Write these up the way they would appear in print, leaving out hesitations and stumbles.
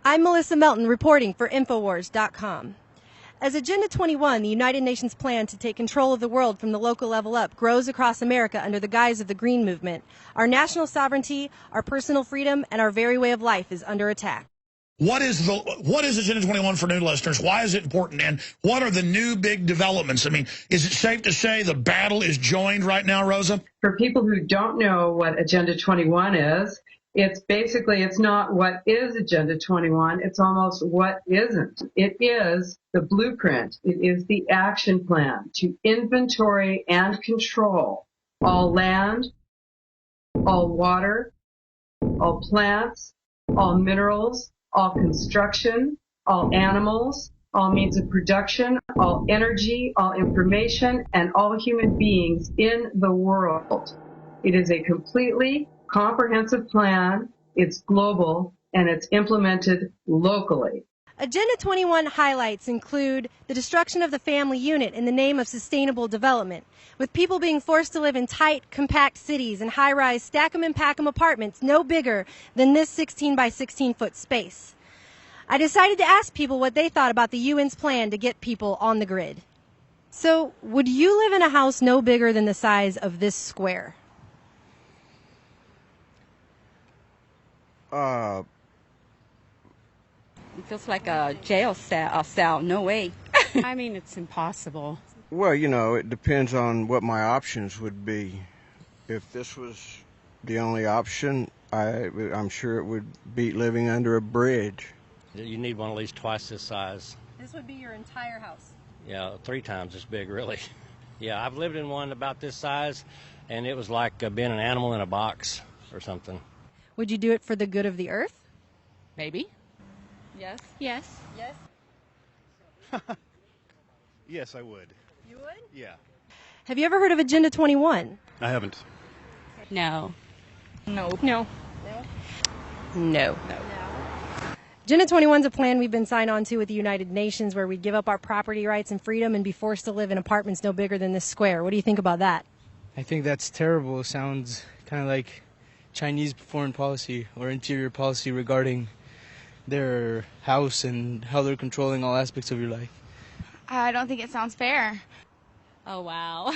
I'm Melissa Melton reporting for Infowars.com. As Agenda 21, the United Nations plan to take control of the world from the local level up, grows across America under the guise of the Green Movement, our national sovereignty, our personal freedom, and our very way of life is under attack. What is Agenda 21 for new listeners? Why is it important? And what are the new big developments? I mean, is it safe to say the battle is joined right now, Rosa? For people who don't know what Agenda 21 is, it's not what is Agenda 21, it's almost what isn't. It is the blueprint. It is the action plan to inventory and control all land, all water, all plants, all minerals, all construction, all animals, all means of production, all energy, all information, and all human beings in the world. It is a completely comprehensive plan, it's global, and it's implemented locally. Agenda 21 highlights include the destruction of the family unit in the name of sustainable development, with people being forced to live in tight, compact cities and high-rise stack-em-and-pack-em apartments no bigger than this 16 by 16-foot space. I decided to ask people what they thought about the UN's plan to get people on the grid. So, would you live in a house no bigger than the size of this square? It feels like a jail cell. No way. I mean, it's impossible. Well, you know, it depends on what my options would be. If this was the only option, I'm sure it would beat living under a bridge. You need one at least twice this size. This would be your entire house. Yeah, 3 times as big, really. Yeah, I've lived in one about this size, and it was like being an animal in a box or something. Would you do it for the good of the earth? Maybe. Yes. Yes. Yes. Yes, I would. You would? Yeah. Have you ever heard of Agenda 21? I haven't. No. No. No. No. Agenda 21 is a plan we've been signed on to with the United Nations where we give up our property rights and freedom and be forced to live in apartments no bigger than this square. What do you think about that? I think that's terrible. It sounds kind of like Chinese foreign policy or interior policy regarding their house and how they're controlling all aspects of your life. I don't think it sounds fair. Oh, wow.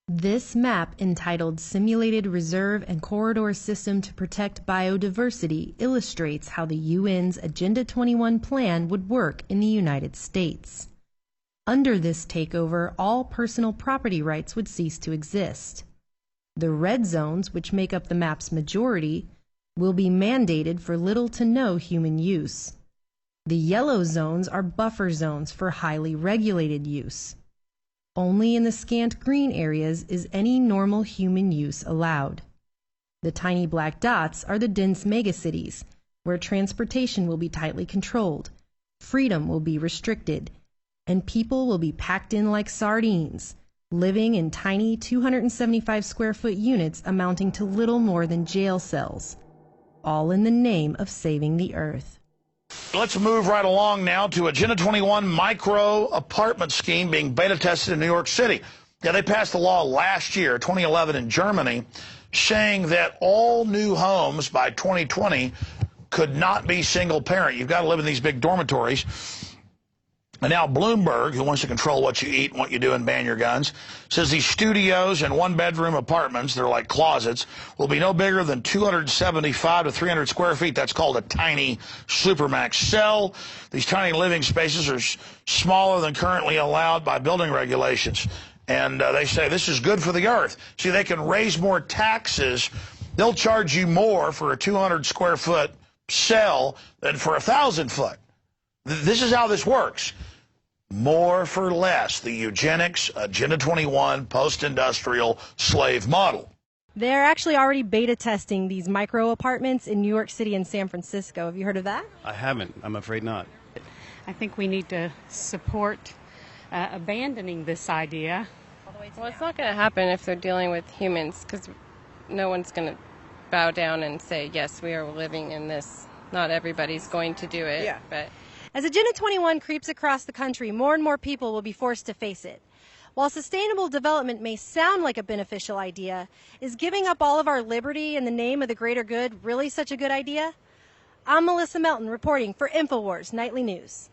This map, entitled Simulated Reserve and Corridor System to Protect Biodiversity, illustrates how the UN's Agenda 21 plan would work in the United States. Under this takeover, all personal property rights would cease to exist. The red zones, which make up the map's majority, will be mandated for little to no human use. The yellow zones are buffer zones for highly regulated use. Only in the scant green areas is any normal human use allowed. The tiny black dots are the dense megacities, where transportation will be tightly controlled, freedom will be restricted, and people will be packed in like sardines, living in tiny 275 square foot units amounting to little more than jail cells, all in the name of saving the earth. Let's move right along now to Agenda 21 micro apartment scheme being beta tested in New York City. Yeah, they passed the law last year, 2011, in Germany, saying that all new homes by 2020 could not be single parent. You've got to live in these big dormitories. And now Bloomberg, who wants to control what you eat and what you do and ban your guns, says these studios and one-bedroom apartments, they're like closets, will be no bigger than 275 to 300 square feet. That's called a tiny supermax cell. These tiny living spaces are smaller than currently allowed by building regulations. And they say this is good for the earth. See, they can raise more taxes. They'll charge you more for a 200 square foot cell than for a 1,000 foot. This is how this works. More for less, the eugenics, Agenda 21, post-industrial slave model. They're actually already beta testing these micro apartments in New York City and San Francisco. Have you heard of that? I haven't. I'm afraid not. I think we need to support abandoning this idea. Well, it's not going to happen if they're dealing with humans, because no one's going to bow down and say, yes, we are living in this. Not everybody's going to do it. Yeah. But as Agenda 21 creeps across the country, more and more people will be forced to face it. While sustainable development may sound like a beneficial idea, is giving up all of our liberty in the name of the greater good really such a good idea? I'm Melissa Melton reporting for InfoWars Nightly News.